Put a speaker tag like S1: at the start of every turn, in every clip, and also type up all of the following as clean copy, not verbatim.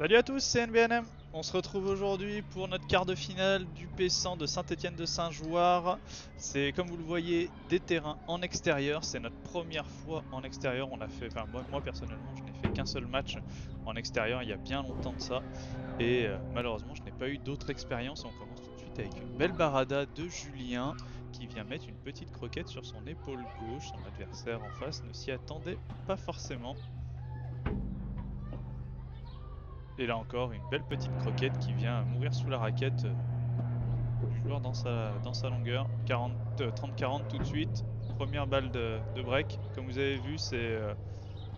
S1: Salut à tous, c'est NBNM. On se retrouve aujourd'hui pour notre quart de finale du P100 de Saint-Étienne-de-Saint-Jouard. C'est comme vous le voyez des terrains en extérieur. C'est notre première fois en extérieur. On a fait, enfin moi personnellement, je n'ai fait qu'un seul match en extérieur il y a bien longtemps de ça. Et malheureusement, je n'ai pas eu d'autres expériences. On commence tout de suite avec une belle barada de Julien qui vient mettre une petite croquette sur son épaule gauche. Son adversaire en face ne s'y attendait pas forcément. Et là encore, une belle petite croquette qui vient mourir sous la raquette du joueur dans sa longueur. 30-40 tout de suite. Première balle de break. Comme vous avez vu, c'est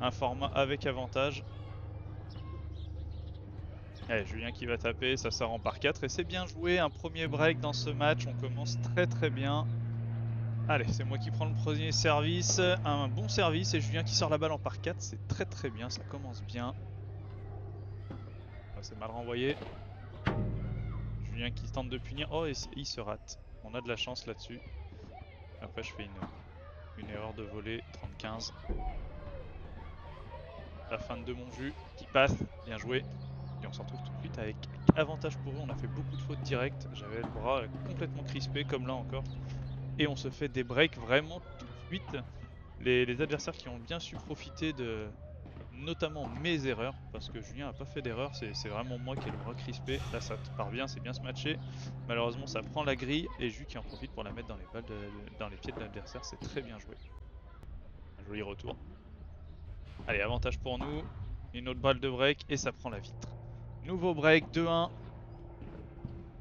S1: un format avec avantage. Allez, Julien qui va taper, ça rend par 4 et c'est bien joué. Un premier break dans ce match, on commence très très bien. Allez, c'est moi qui prends le premier service. Un bon service et Julien qui sort la balle en par 4. C'est très très bien, ça commence bien. Ah, c'est mal renvoyé. Julien qui tente de punir. Oh, et il se rate. On a de la chance là-dessus. Après, je fais une erreur de volée. 30-15. La fin de mon jus qui passe. Bien joué. Et on se retrouve tout de suite avec avantage pour eux. On a fait beaucoup de fautes directes. J'avais le bras complètement crispé, comme là encore. Et on se fait des breaks vraiment tout de suite. Les adversaires qui ont bien su profiter de notamment mes erreurs, parce que Julien n'a pas fait d'erreur, c'est vraiment moi qui ai le bras crispé. Là ça part bien, c'est bien se matcher. Malheureusement ça prend la grille et Ju qui en profite pour la mettre dans les balles dans les pieds de l'adversaire, c'est très bien joué. Un joli retour. Allez, avantage pour nous. Une autre balle de break et ça prend la vitre. Nouveau break, 2-1.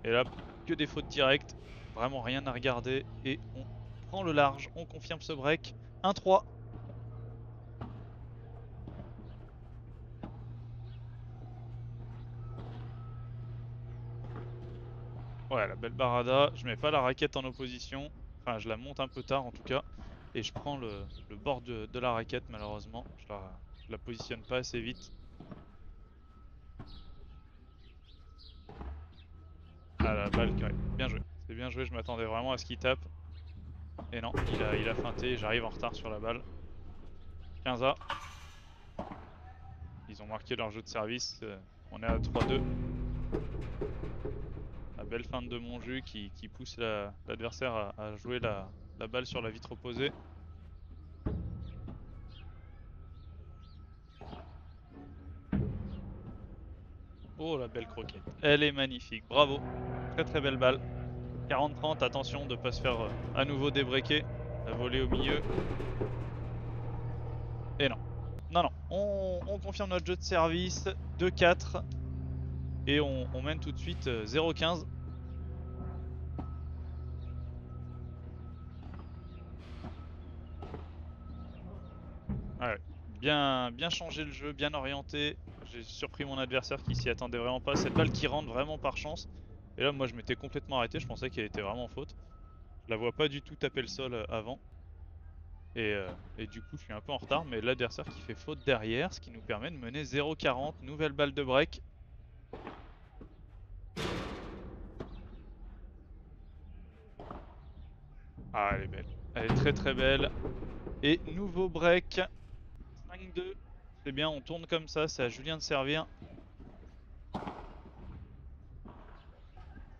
S1: Et là, que des fautes directes. Vraiment rien à regarder. Et on prend le large, on confirme ce break. 1-3. Ouais, la belle barada. Je mets pas la raquette en opposition. Enfin, je la monte un peu tard en tout cas. Et je prends le bord de la raquette malheureusement. Je la positionne pas assez vite. Ah la balle, ouais, bien joué. C'est bien joué, je m'attendais vraiment à ce qu'il tape. Et non, il a feinté, j'arrive en retard sur la balle. 15A. Ils ont marqué leur jeu de service. On est à 3-2. La belle feinte de Monjus qui pousse l'adversaire à jouer la balle sur la vitre opposée. Oh la belle croquette. Elle est magnifique, bravo. Très très belle balle. 40-30, attention de ne pas se faire à nouveau débreaker. La volée au milieu. Et non. Non, non. On confirme notre jeu de service. 2-4. Et on mène tout de suite 0-15. Ah ouais. Bien, bien changé le jeu, bien orienté. J'ai surpris mon adversaire qui s'y attendait vraiment pas. Cette balle qui rentre vraiment par chance. Et là, moi, je m'étais complètement arrêté. Je pensais qu'elle était vraiment en faute. Je la vois pas du tout taper le sol avant. Et du coup, je suis un peu en retard. Mais l'adversaire qui fait faute derrière, ce qui nous permet de mener 0-40. Nouvelle balle de break. Ah, elle est belle. Elle est très très belle. Et nouveau break. 5-2. C'est bien, on tourne comme ça. C'est à Julien de servir.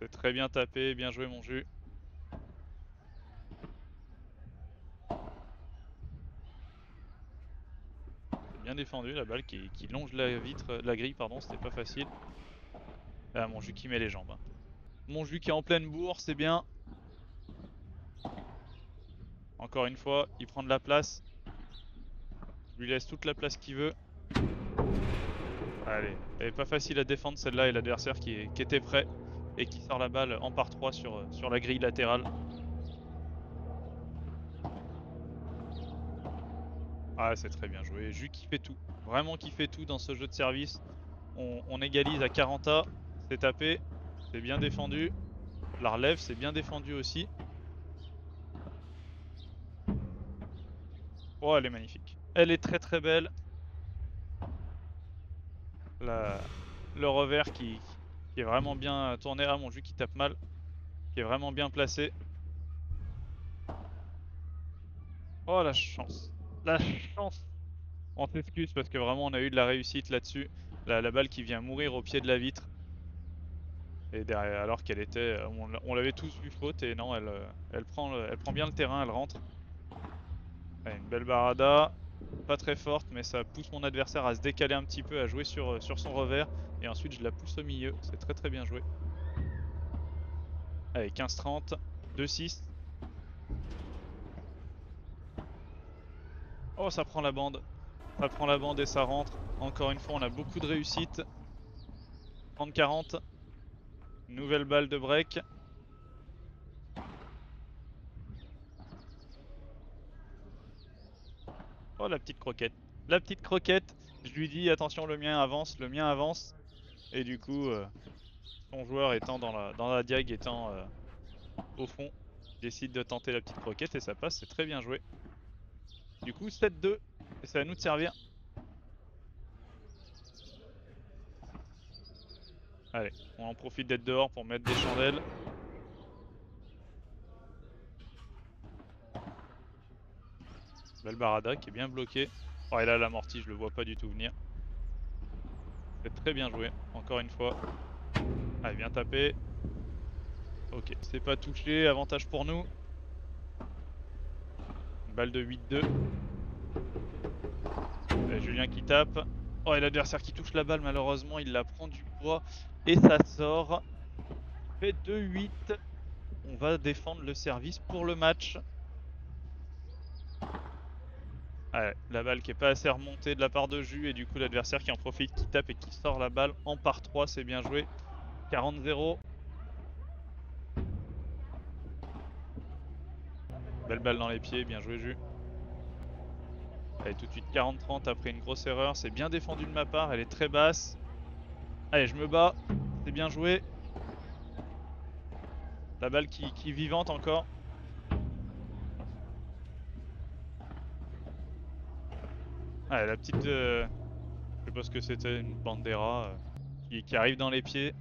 S1: C'est très bien tapé. Bien joué, mon jus. C'est bien défendu. La balle qui longe la vitre, la grille, pardon. C'était pas facile. Ah, mon jus qui met les jambes, hein. Mon jus qui est en pleine bourre. C'est bien. Encore une fois, il prend de la place. Je lui laisse toute la place qu'il veut. Allez, elle est pas facile à défendre celle-là et l'adversaire qui était prêt et qui sort la balle en par 3 sur la grille latérale. Ah, c'est très bien joué. Jus qui fait tout. Vraiment qui fait tout dans ce jeu de service. On égalise à 40A. C'est tapé. C'est bien défendu. La relève, c'est bien défendu aussi. Oh, elle est magnifique. Elle est très très belle. La, le revers qui est vraiment bien tourné. Ah, mon jus qui tape mal. Qui est vraiment bien placé. Oh, la chance. La chance. On s'excuse parce que vraiment on a eu de la réussite là-dessus. La balle qui vient mourir au pied de la vitre. Et derrière, alors qu'elle était... on l'avait tous vu faute et non, elle prend bien le terrain, elle rentre. Allez, une belle barada. Pas très forte, mais ça pousse mon adversaire à se décaler un petit peu, à jouer sur son revers. Et ensuite, je la pousse au milieu. C'est très très bien joué. Allez, 15-30. 2-6. Oh, ça prend la bande. Ça prend la bande et ça rentre. Encore une fois, on a beaucoup de réussite. 30-40. Nouvelle balle de break. Oh, la petite croquette. La petite croquette. Je lui dis, attention, le mien avance, le mien avance. Et du coup, son joueur étant dans la diag, étant au fond, décide de tenter la petite croquette et ça passe, c'est très bien joué. Du coup, 7-2. Et c'est à nous de servir. Allez, on en profite d'être dehors pour mettre des chandelles. Belle barada qui est bien bloquée. Oh, et là, l'amorti, je le vois pas du tout venir. C'est très bien joué, encore une fois. Allez, bien tapé. Ok, c'est pas touché, avantage pour nous. Une balle de 8-2. Julien qui tape. Oh, et l'adversaire qui touche la balle, malheureusement, il la prend du poids. Et ça sort. Fait 2-8. On va défendre le service pour le match. Ouais, la balle qui est pas assez remontée de la part de Jus et du coup l'adversaire qui en profite, qui tape et qui sort la balle en par 3, c'est bien joué. 40-0. Belle balle dans les pieds, bien joué Jus. Allez, tout de suite 40-30 après une grosse erreur, c'est bien défendu de ma part, elle est très basse. Allez, je me bats, c'est bien joué. La balle qui vivante encore. Allez, la petite... je sais pas ce que c'était, une bandera qui arrive dans les pieds.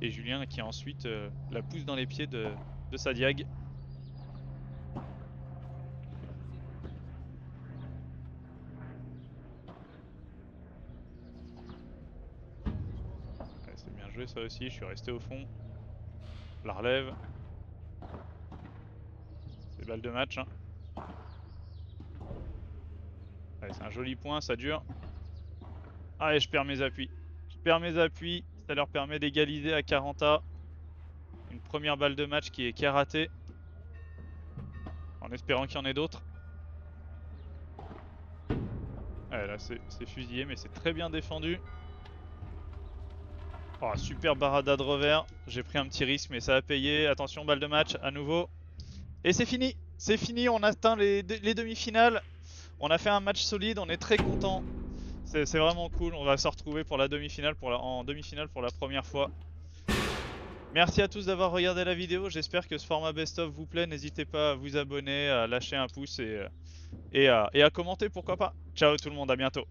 S1: Et Julien qui ensuite la pousse dans les pieds de sa diag. Ouais, c'est bien joué ça aussi, je suis resté au fond. La relève. C'est balle de match. Hein. Allez, c'est un joli point, ça dure. Ah, et je perds mes appuis. Je perds mes appuis, ça leur permet d'égaliser à 40A. Une première balle de match qui est ratée. En espérant qu'il y en ait d'autres. Ouais, là c'est fusillé, mais c'est très bien défendu. Oh, super barada de revers. J'ai pris un petit risque, mais ça a payé. Attention, balle de match à nouveau. Et c'est fini. C'est fini, on a atteint les demi-finales. On a fait un match solide, on est très content. C'est vraiment cool, on va se retrouver pour la demi-finale, en demi-finale pour la première fois. Merci à tous d'avoir regardé la vidéo, j'espère que ce format best-of vous plaît. N'hésitez pas à vous abonner, à lâcher un pouce et à commenter, pourquoi pas. Ciao tout le monde, à bientôt.